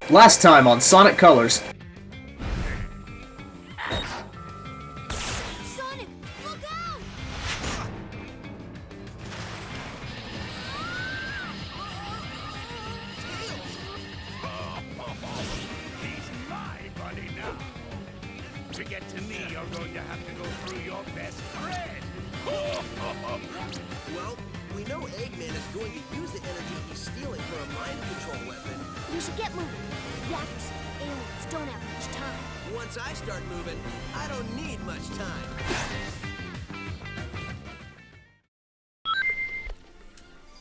Last time on Sonic Colors. Sonic, look out! He's my buddy now. To get to me, you're going to have to go through your best friend. Well, we know Eggman is going to use the energy he's stealing for a mind control weapon. We should get moving. Yakus, aliens don't have much time. Once I start moving, I don't need much time.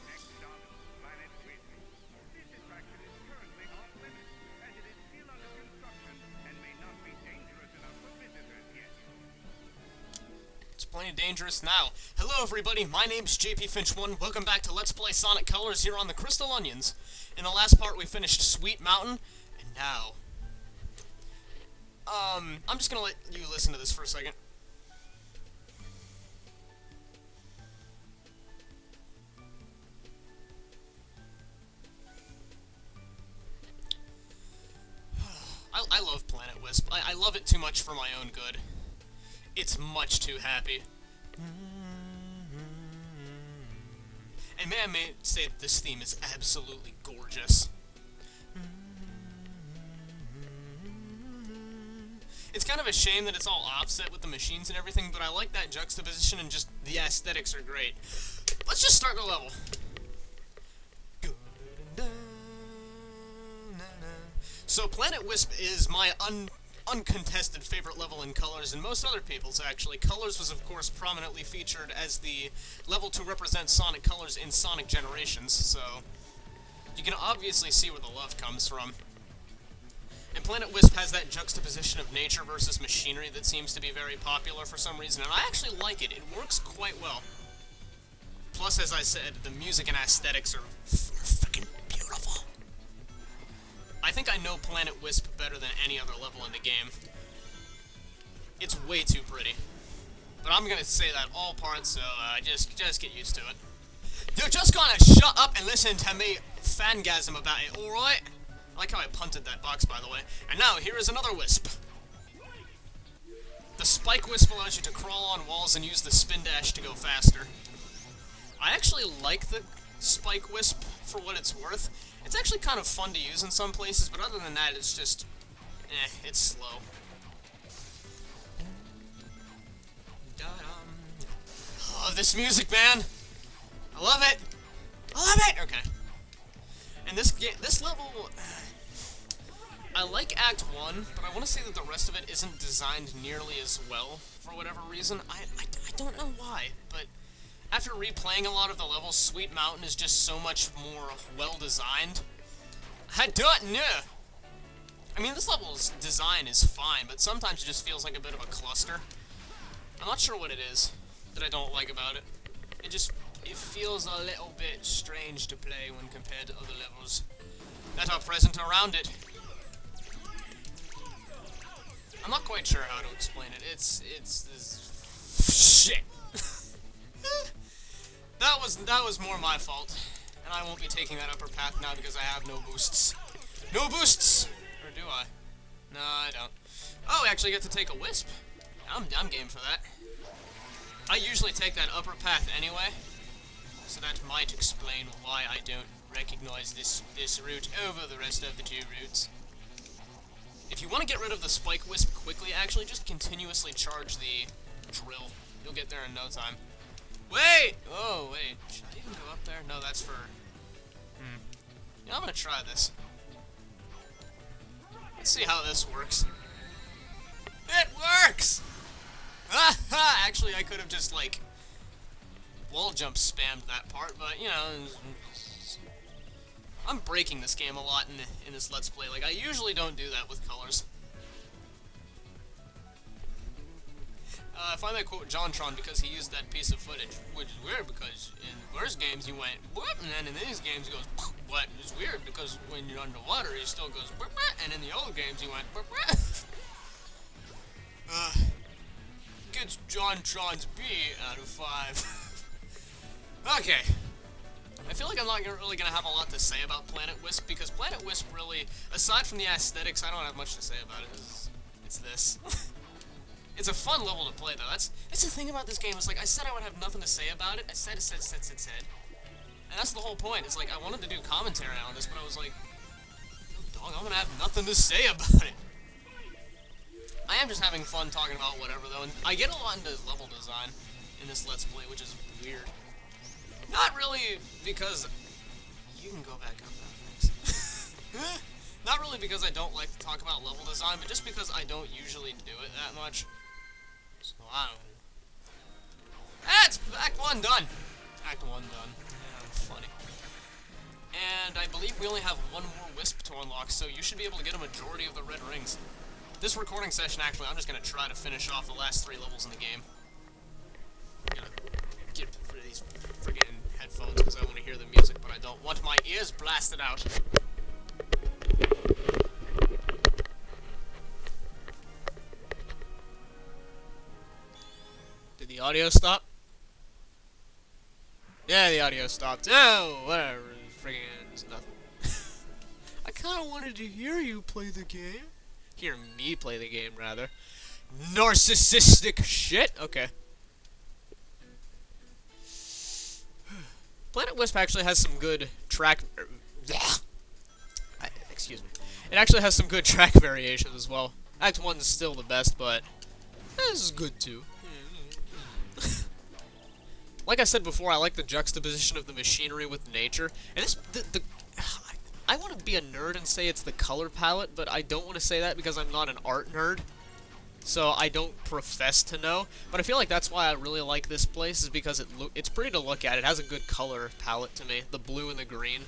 Next stop, Planet Whitney. This attraction is currently off limits, as it is still under construction and may not be dangerous enough for visitors yet. It's plenty dangerous now. Hello everybody, my name's JP Finch1. Welcome back to Let's Play Sonic Colors here on the Crystal Onions. In the last part we finished Sweet Mountain, and now... I'm just gonna let you listen to this for a second. I love Planet Wisp. I love it too much for my own good. It's much too happy. And man, I may say that this theme is absolutely gorgeous. It's kind of a shame that it's all offset with the machines and everything, but I like that juxtaposition and just the aesthetics are great. Let's just start the level. So Planet Wisp is my uncontested favorite level in Colors, and most other people's actually. Colors was of course prominently featured as the level to represent Sonic Colors in Sonic Generations, so you can obviously see where the love comes from. And Planet Wisp has that juxtaposition of nature versus machinery that seems to be very popular for some reason, and I actually like it. It works quite well. Plus, as I said, the music and aesthetics are freaking beautiful. I think I know Planet Wisp better than any other level in the game. It's way too pretty. But I'm gonna say that all parts, so just get used to it. You're just gonna shut up and listen to me fangasm about it, alright? I like how I punted that box, by the way. And now, here is another Wisp. The Spike Wisp allows you to crawl on walls and use the Spin Dash to go faster. I actually like the Spike Wisp for what it's worth. It's actually kind of fun to use in some places, but other than that, it's just... it's slow. Oh, this music, man! I love it! I love it! Okay. And this level... I like Act 1, but I want to say that the rest of it isn't designed nearly as well, for whatever reason. I don't know why, but after replaying a lot of the levels, Sweet Mountain is just so much more well-designed. I don't know! I mean, this level's design is fine, but sometimes it just feels like a bit of a cluster. I'm not sure what it is that I don't like about it. It feels a little bit strange to play when compared to other levels that are present around it. I'm not quite sure how to explain it. It's this shit. That was more my fault, and I won't be taking that upper path now because I have no boosts. No boosts, or do I? No, I don't. Oh, I actually get to take a Wisp. I'm game for that. I usually take that upper path anyway, so that might explain why I don't recognize this route over the rest of the two routes. If you want to get rid of the Spike Wisp quickly, actually just continuously charge the drill. You'll get there in no time. Wait! Oh, wait. Should I even go up there? No, that's for... Yeah, I'm gonna try this. Let's see how this works. It works! Ah-ha! Actually, I could have just, like, wall jump spammed that part, but, you know... I'm breaking this game a lot in this Let's Play. Like, I usually don't do that with Colors. If I may quote JonTron, because he used that piece of footage, which is weird because in first games he went, what? And then in these games he goes, what? It's weird because when you're underwater he still goes, what? And in the old games he went, what? Gets JonTron's B out of 5. Okay. I feel like I'm not really gonna have a lot to say about Planet Wisp, because Planet Wisp really, aside from the aesthetics, I don't have much to say about it. It's this. It's a fun level to play, though. That's the thing about this game. It's like, I said I would have nothing to say about it. I said. And that's the whole point. It's like, I wanted to do commentary on this, but I was like, no, dog, I'm gonna have nothing to say about it. I am just having fun talking about whatever, though, and I get a lot into level design in this Let's Play, which is weird. Not really because... You can go back up now, thanks. Not really because I don't like to talk about level design, but just because I don't usually do it that much. So, I don't know. That's Act 1 done! Act 1 done. Yeah, funny. And I believe we only have one more Wisp to unlock, so you should be able to get a majority of the red rings. This recording session, actually, I'm just going to try to finish off the last 3 levels in the game. I'm going to get rid of these friggin' headphones because I want to hear the music, but I don't want my ears blasted out. Did the audio stop? Yeah, the audio stopped. Oh, whatever. Friggin' it's nothing. I kind of wanted to hear you play the game. Hear me play the game, rather. Narcissistic shit! Okay. Planet Wisp actually has some good track... excuse me. It actually has some good track variations as well. Act 1 is still the best, but... this is good too. Like I said before, I like the juxtaposition of the machinery with nature. And this... I want to be a nerd and say it's the color palette, but I don't want to say that because I'm not an art nerd. So I don't profess to know. But I feel like that's why I really like this place, is because it's pretty to look at. It has a good color palette to me. The blue and the green.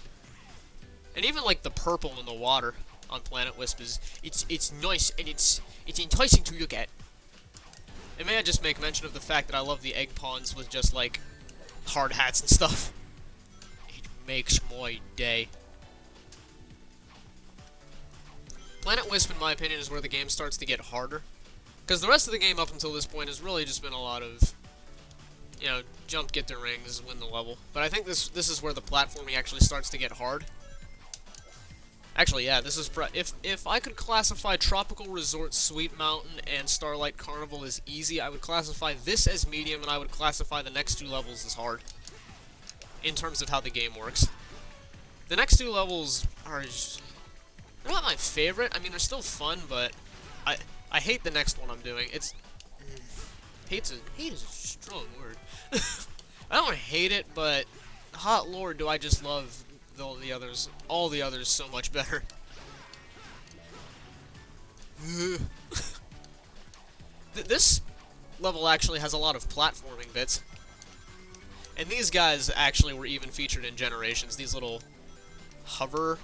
And even like the purple in the water on Planet Wisp is... It's nice and it's enticing to look at. And may I just make mention of the fact that I love the egg pawns with just like hard hats and stuff. It makes my day. Planet Wisp, in my opinion, is where the game starts to get harder. Because the rest of the game up until this point has really just been a lot of, you know, jump, get the rings, win the level. But I think this is where the platforming actually starts to get hard. Actually, yeah, this is... If I could classify Tropical Resort, Sweet Mountain, and Starlight Carnival as easy, I would classify this as medium, and I would classify the next 2 levels as hard. In terms of how the game works. The next 2 levels are... they're not my favorite. I mean, they're still fun, but I hate the next one I'm doing. It's... hate is a strong word. I don't hate it, but... hot lord, do I just love all the others so much better. This level actually has a lot of platforming bits. And these guys actually were even featured in Generations. These little hover...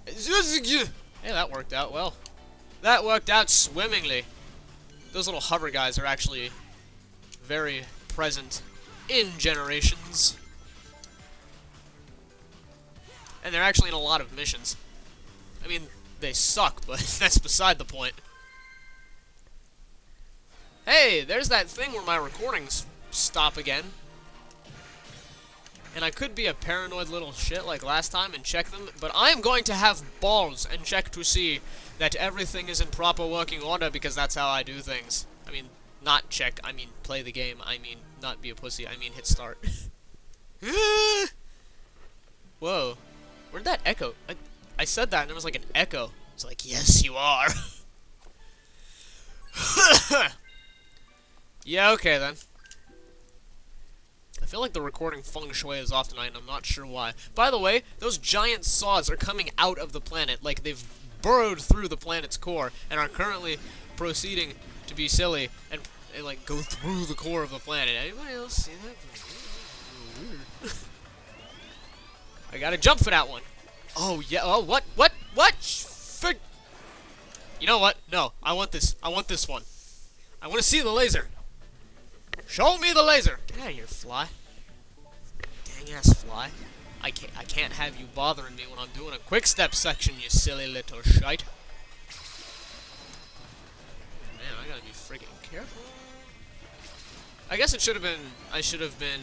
Hey, that worked out well. That worked out swimmingly. Those little hover guys are actually very present in Generations. And they're actually in a lot of missions. I mean, they suck, but that's beside the point. Hey, there's that thing where my recordings stop again. And I could be a paranoid little shit like last time and check them, but I am going to have balls and check to see that everything is in proper working order, because that's how I do things. I mean, not check, I mean play the game, I mean not be a pussy, I mean hit start. Whoa. Where'd that echo? I said that and there was like an echo. It's like, yes you are. Yeah, okay then. I feel like the recording feng shui is off tonight, and I'm not sure why. By the way, those giant saws are coming out of the planet, like they've burrowed through the planet's core, and are currently proceeding to be silly, and like, go through the core of the planet. Anybody else see that? Weird. I gotta jump for that one. Oh, yeah, oh, what? You know what? No, I want this one. I want to see the laser. Show me the laser! Get out of here, fly. Dang ass fly. I can't have you bothering me when I'm doing a quick step section, you silly little shite. Man, I gotta be freaking careful. I guess I should have been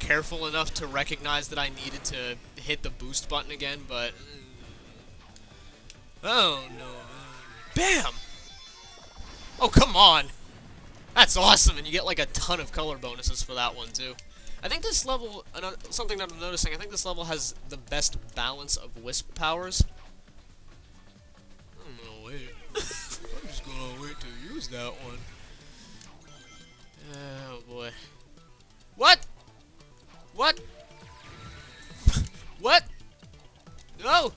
careful enough to recognize that I needed to hit the boost button again, but... Oh, no. Bam! Oh, come on! That's awesome, and you get, like, a ton of color bonuses for that one, too. I think this level, something that I'm noticing, I think this level has the best balance of Wisp powers. I'm gonna wait. I'm just gonna wait to use that one. Oh, boy. What? What? What? No!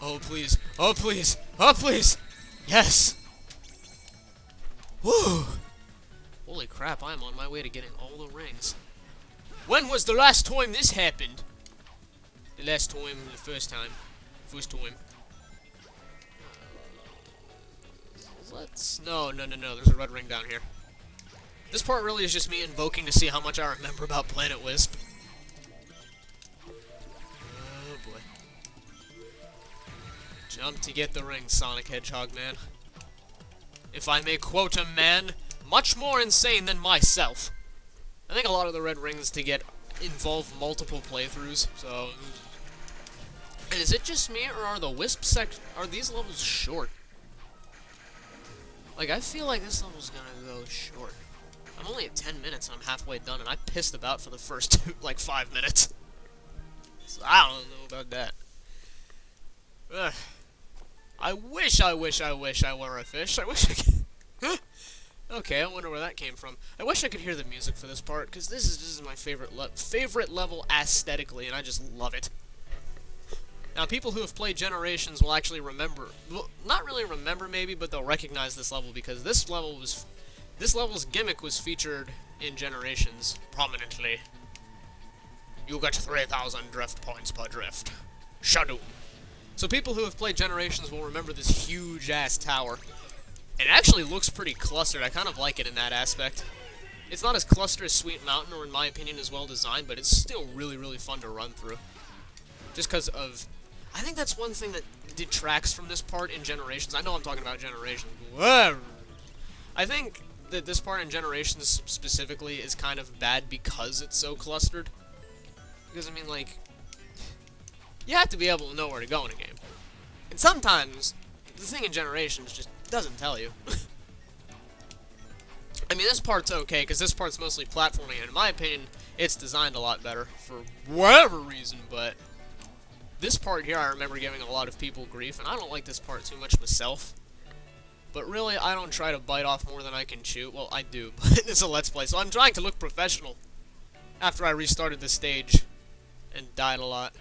Oh, please. Oh, please. Oh, please! Yes! Woo! Holy crap, I'm on my way to getting all the rings. When was the last time this happened? The last time, the first time. First time. Let's... No, there's a red ring down here. This part really is just me invoking to see how much I remember about Planet Wisp. Oh boy. Jump to get the ring, Sonic Hedgehog man. If I may quote a man much more insane than myself. I think a lot of the red rings to get involve multiple playthroughs, so... And is it just me, or are the Wisp are these levels short? Like, I feel like this level's gonna go short. I'm only at 10 minutes and I'm halfway done, and I pissed about for the first 5 minutes. So I don't know about that. Ugh. I wish I were a fish. I wish I could... Okay, I wonder where that came from. I wish I could hear the music for this part, because this is my favorite level aesthetically, and I just love it. Now, people who have played Generations will actually remember, well, not really remember maybe, but they'll recognize this level, because this level's gimmick was featured in Generations prominently. You get 3,000 drift points per drift. Shadow. So people who have played Generations will remember this huge-ass tower. It actually looks pretty clustered. I kind of like it in that aspect. It's not as clustered as Sweet Mountain, or in my opinion as well designed, but it's still really, really fun to run through. Just because of... I think that's one thing that detracts from this part in Generations. I know I'm talking about Generations, but whatever. I think that this part in Generations specifically is kind of bad because it's so clustered. Because, I mean, like... You have to be able to know where to go in a game. And sometimes, the thing in Generations just doesn't tell you. I mean, this part's okay, because this part's mostly platforming, and in my opinion, it's designed a lot better, for whatever reason, but... This part here, I remember giving a lot of people grief, and I don't like this part too much myself. But really, I don't try to bite off more than I can chew. Well, I do, but it's a Let's Play, so I'm trying to look professional. After I restarted the stage, and died a lot.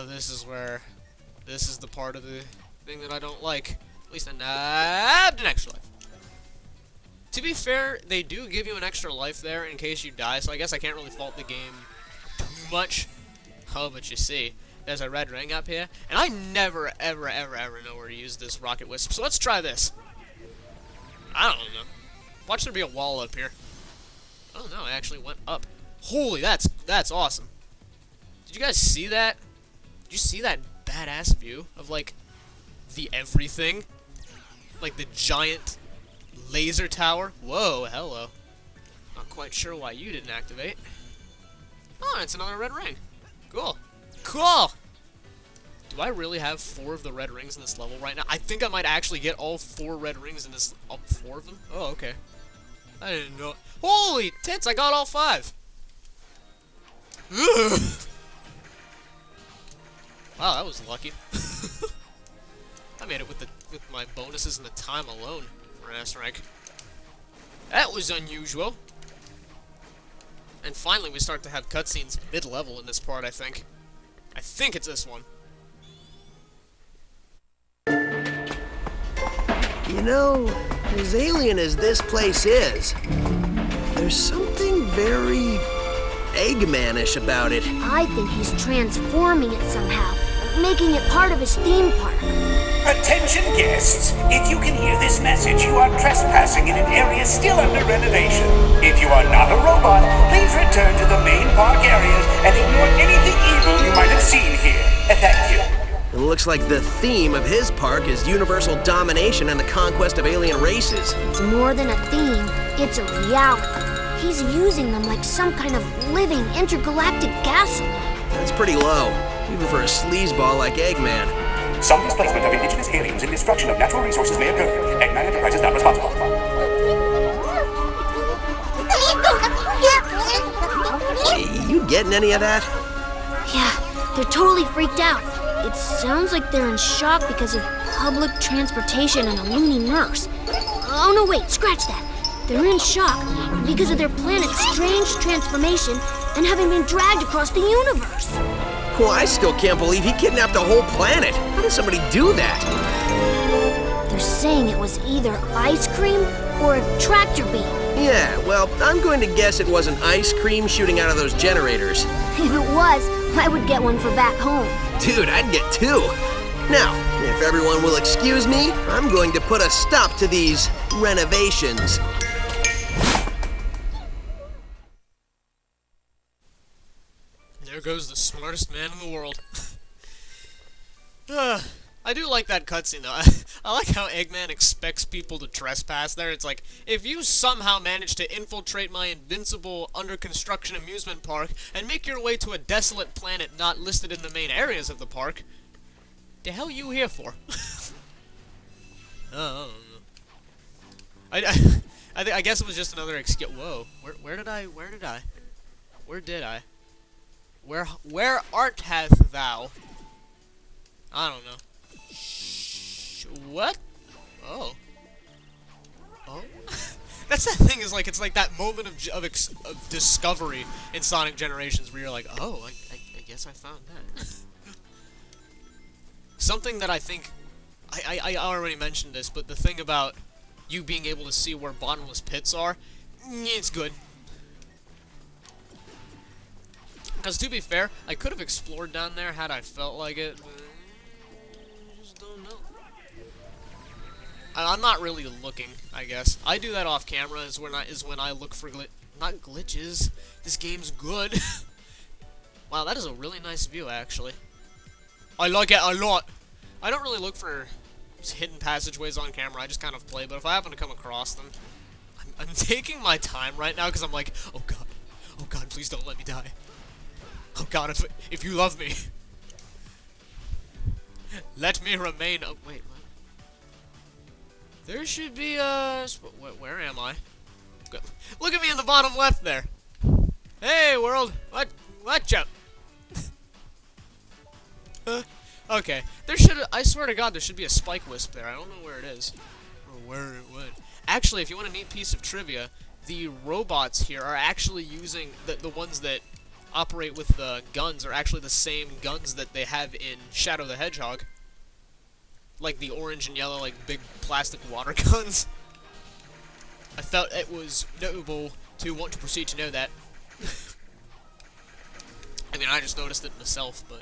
This is the part of the thing that I don't like. At least I nabbed an extra life. To be fair, they do give you an extra life there in case you die, so I guess I can't really fault the game too much. Oh, but you see, there's a red ring up here, and I never, ever know where to use this Rocket Wisp, so let's try this. I don't know. Watch there be a wall up here. Oh no, I actually went up. Holy, that's awesome. Did you guys see that? Did you see that badass view of, like, the everything? Like the giant laser tower? Whoa, hello. Not quite sure why you didn't activate. Oh, it's another red ring. Cool. Cool! Do I really have 4 of the red rings in this level right now? I think I might actually get all 4 red rings in this... Oh, 4 of them? Oh, okay. I didn't know. Holy tits, I got all 5! Ugh. Wow, that was lucky. I made it with my bonuses and the time alone for an S rank. That was unusual. And finally we start to have cutscenes mid-level in this part, I think. I think it's this one. You know, as alien as this place is, there's something very Eggman-ish about it. I think he's transforming it somehow, making it part of his theme park. Attention guests, if you can hear this message, you are trespassing in an area still under renovation. If you are not a robot, please return to the main park areas and ignore anything evil you might have seen here. Thank you. It looks like the theme of his park is universal domination and the conquest of alien races. It's more than a theme, it's a reality. He's using them like some kind of living intergalactic gasoline. That's pretty low, even for a sleazeball like Eggman. Some displacement of indigenous aliens and destruction of natural resources may occur. Eggman Enterprises not responsible. You getting any of that? Yeah, they're totally freaked out. It sounds like they're in shock because of public transportation and a loony nurse. Oh no, wait, scratch that. They're in shock because of their planet's strange transformation and having been dragged across the universe. Well, I still can't believe he kidnapped a whole planet. How does somebody do that? They're saying it was either ice cream or a tractor beam. Yeah, well, I'm going to guess it wasn't ice cream shooting out of those generators. If it was, I would get one for back home. Dude, I'd get two. Now, if everyone will excuse me, I'm going to put a stop to these renovations. There goes the smartest man in the world. I do like that cutscene though. I like how Eggman expects people to trespass there. It's like, if you somehow manage to infiltrate my invincible under-construction amusement park and make your way to a desolate planet not listed in the main areas of the park, the hell you here for? I don't know. I guess it was just another excuse. Whoa, where did I? Where art hath thou? I don't know. What? Oh. That's that thing. Is like, it's like that moment of discovery in Sonic Generations where you're like, oh, I guess I found that. Something that I think I already mentioned this, but the thing about you being able to see where bottomless pits are, it's good. Because to be fair, I could have explored down there had I felt like it, but I just don't know. I'm not really looking, I guess. I do that off camera is when I look for not glitches. This game's good. Wow, that is a really nice view actually. I like it a lot. I don't really look for hidden passageways on camera. I just kind of play, but if I happen to come across them, I'm taking my time right now because I'm like, oh god, please don't let me die. Oh god, if you love me, let me remain. Oh wait, what? There should be a. Where am I? Look at me in the bottom left there. Hey world, watch out. Okay, there should. I swear to God, there should be a spike wisp there. I don't know where it is, or where it would. Actually, if you want a neat piece of trivia, the robots here are actually using the ones that operate with the guns are actually the same guns that they have in Shadow the Hedgehog. Like the orange and yellow, like big plastic water guns. I felt it was notable to want to proceed to know that. I mean, I just noticed it myself, but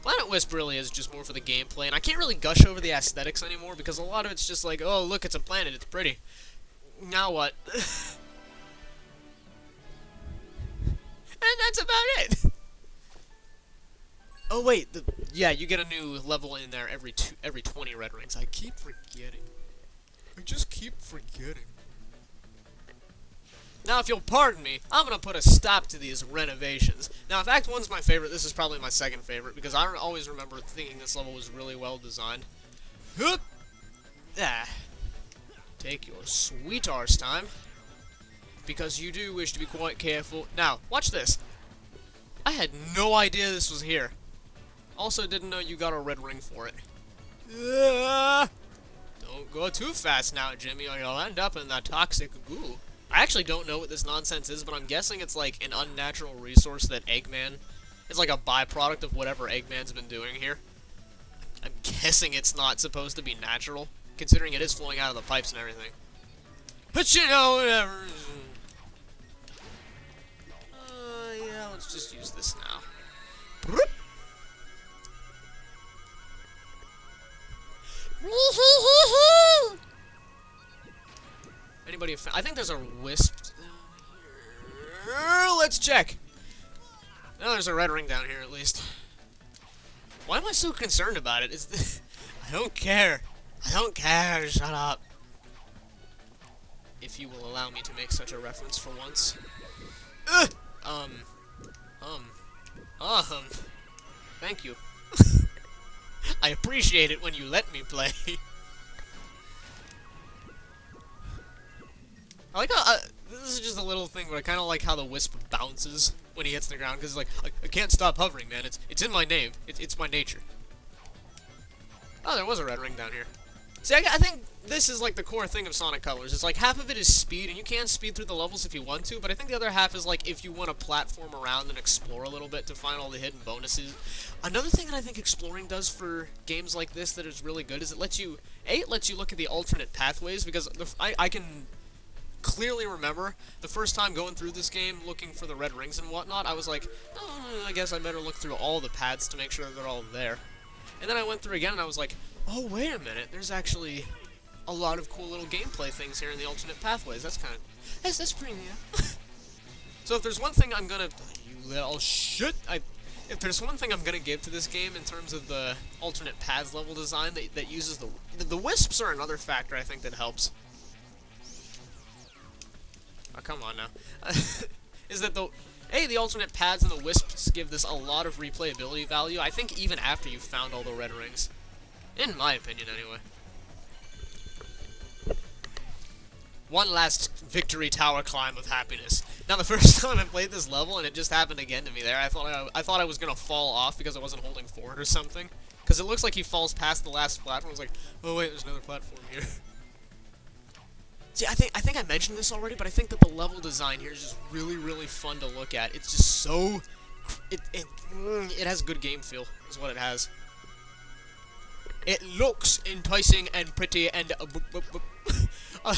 Planet Wisp really is just more for the gameplay, and I can't really gush over the aesthetics anymore because a lot of it's just like, oh look, it's a planet, it's pretty. Now what? And that's about it. Oh wait, yeah, you get a new level in there every 20 red rings. I keep forgetting. I just keep forgetting. Now, if you'll pardon me, I'm gonna put a stop to these renovations. Now, if Act 1's my favorite, this is probably my second favorite because I always remember thinking this level was really well designed. Hup! Ah. Take your sweet arse time. Because you do wish to be quite careful. Now, watch this. I had no idea this was here. Also didn't know you got a red ring for it. Don't go too fast now, Jimmy, or you'll end up in that toxic goo. I actually don't know what this nonsense is, but I'm guessing it's like an unnatural resource that Eggman... It's like a byproduct of whatever Eggman's been doing here. I'm guessing it's not supposed to be natural, considering it is flowing out of the pipes and everything. But you know, whatever. Yeah, let's just use this now. Anybody? I think there's a wisp down here. Let's check. No, there's a red ring down here at least. Why am I so concerned about it? Is this? I don't care. I don't care. Shut up. if you will allow me to make such a reference for once. Thank you. I appreciate it when you let me play. I like how, this is just a little thing, but I kind of like how the Wisp bounces when he hits the ground, because, like, I can't stop hovering, man. It's in my name. It's my nature. Oh, there was a red ring down here. See, I think this is, like, the core thing of Sonic Colors. It's, like, half of it is speed, and you can speed through the levels if you want to, but I think the other half is, like, if you want to platform around and explore a little bit to find all the hidden bonuses. Another thing that I think exploring does for games like this that is really good is it lets you look at the alternate pathways, because I can clearly remember the first time going through this game looking for the red rings and whatnot. I was like, oh, I guess I better look through all the paths to make sure they're all there. And then I went through again and I was like, oh, wait a minute, there's actually a lot of cool little gameplay things here in the alternate pathways. That's kind of, that's pretty neat. So if there's one thing I'm gonna, you little shit, if there's one thing I'm gonna give to this game in terms of the alternate paths level design that uses the wisps are another factor I think that helps. Oh, come on now. Is that the alternate paths and the wisps give this a lot of replayability value, I think even after you've found all the red rings. In my opinion, anyway. One last victory tower climb of happiness. Now, the first time I played this level, and it just happened again to me there, I thought I was gonna fall off because I wasn't holding forward or something. Because it looks like he falls past the last platform. I was like, oh wait, there's another platform here. See, I think I mentioned this already, but I think that the level design here is just really, really fun to look at. It's just so... It has good game feel, is what it has. It looks enticing and pretty and... I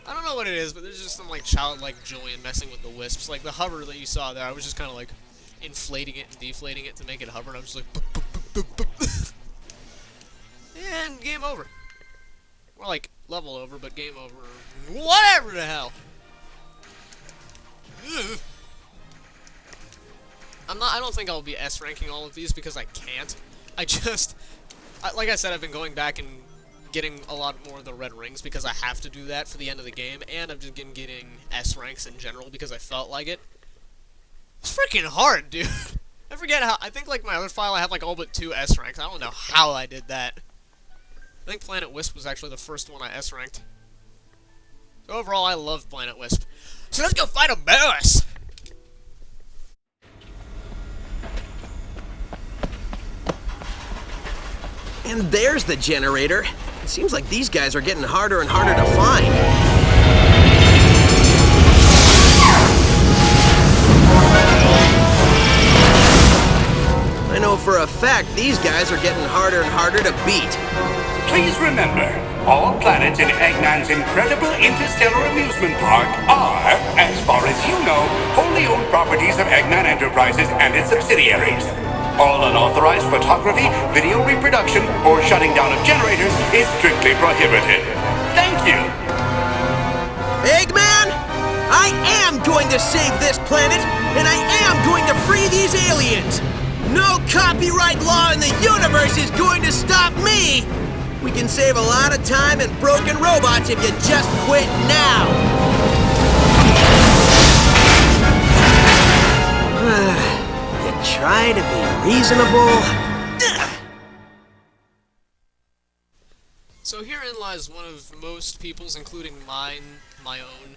don't know what it is, but there's just some, like, childlike joy in messing with the wisps. Like, the hover that you saw there, I was just kind of, like, inflating it and deflating it to make it hover, and I was just like... And game over. More like level over, but game over. Whatever the hell. I don't think I'll be S ranking all of these because I can't. Like I said, I've been going back and getting a lot more of the red rings because I have to do that for the end of the game, and I've just been getting S ranks in general because I felt like it. It's freaking hard, dude. I forget how. I think like my other file I have like all but 2 S ranks. I don't know how I did that. I think Planet Wisp was actually the first one I S-ranked. So overall, I love Planet Wisp. So let's go fight a boss! And there's the generator. It seems like these guys are getting harder and harder to find. I know for a fact these guys are getting harder and harder to beat. Please remember, all planets in Eggman's incredible interstellar amusement park are, as far as you know, wholly owned properties of Eggman Enterprises and its subsidiaries. All unauthorized photography, video reproduction, or shutting down of generators is strictly prohibited. Thank you! Eggman, I am going to save this planet, and I am going to free these aliens! No copyright law in the universe is going to stop me! We can save a lot of time and broken robots if you just quit now! You try to be reasonable? So herein lies one of most people's, including mine, my own,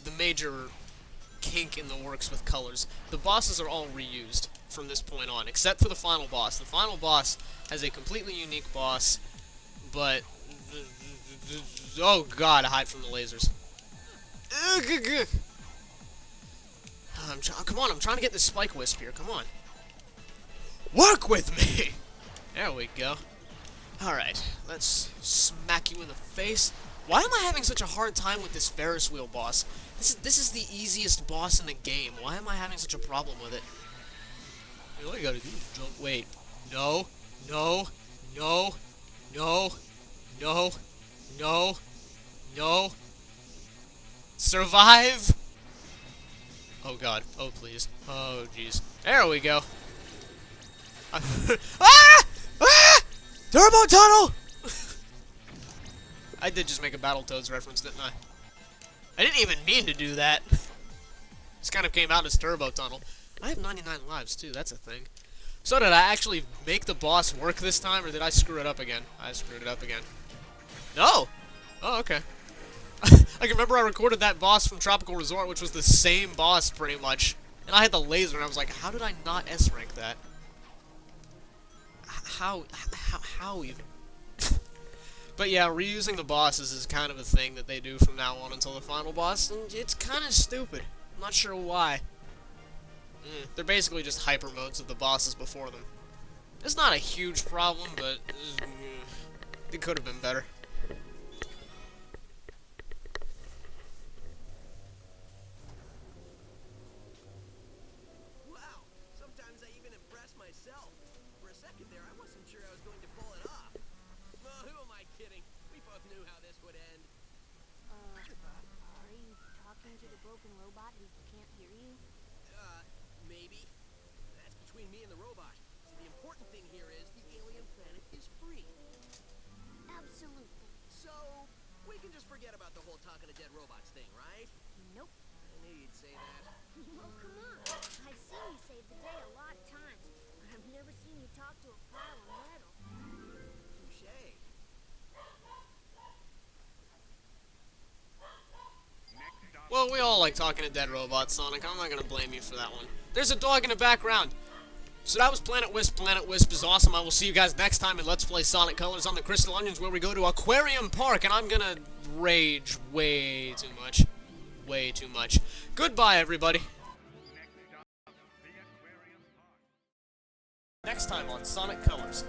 the major kink in the works with colors. The bosses are all reused from this point on, except for the final boss. The final boss has a completely unique boss, but... Oh god, hide from the lasers. Come on, I'm trying to get this Spike Wisp here, come on. Work with me! There we go. Alright, let's smack you in the face. Why am I having such a hard time with this Ferris wheel boss? This is the easiest boss in the game. Why am I having such a problem with it? All you gotta do is jump. Wait. No. No. No. No. No. No. No. Survive! Oh god. Oh please. Oh jeez. There we go. Ah! Ah! Turbo tunnel! I did just make a Battletoads reference, didn't I? I didn't even mean to do that. Just kind of came out as Turbo Tunnel. I have 99 lives, too. That's a thing. So did I actually make the boss work this time, or did I screw it up again? I screwed it up again. No! Oh, okay. I can remember I recorded that boss from Tropical Resort, which was the same boss, pretty much. And I had the laser, and I was like, how did I not S-rank that? How even? But yeah, reusing the bosses is kind of a thing that they do from now on until the final boss, and it's kind of stupid. I'm not sure why. They're basically just hyper modes of the bosses before them. It's not a huge problem, but it could have been better. Wow, sometimes I even impress myself. For a second there, I wasn't sure I was going to pull it off. Well, who am I kidding? We both knew how this would end. Are you talking to the broken robot who can't hear you? Maybe. That's between me and the robot. See, the important thing here is the alien planet is free. Absolutely. So, we can just forget about the whole talking to dead robots thing, right? Nope. I knew you'd say that. Oh, come on. I've seen you save the day a lot of times, but I've never seen you talk to a pile of metal. Touché. Well, we all like talking to dead robots, Sonic. I'm not gonna blame you for that one. There's a dog in the background. So that was Planet Wisp. Planet Wisp is awesome. I will see you guys next time in Let's Play Sonic Colors on the Crystal Onions, where we go to Aquarium Park, and I'm gonna rage way too much. Way too much. Goodbye, everybody. Next time on Sonic Colors.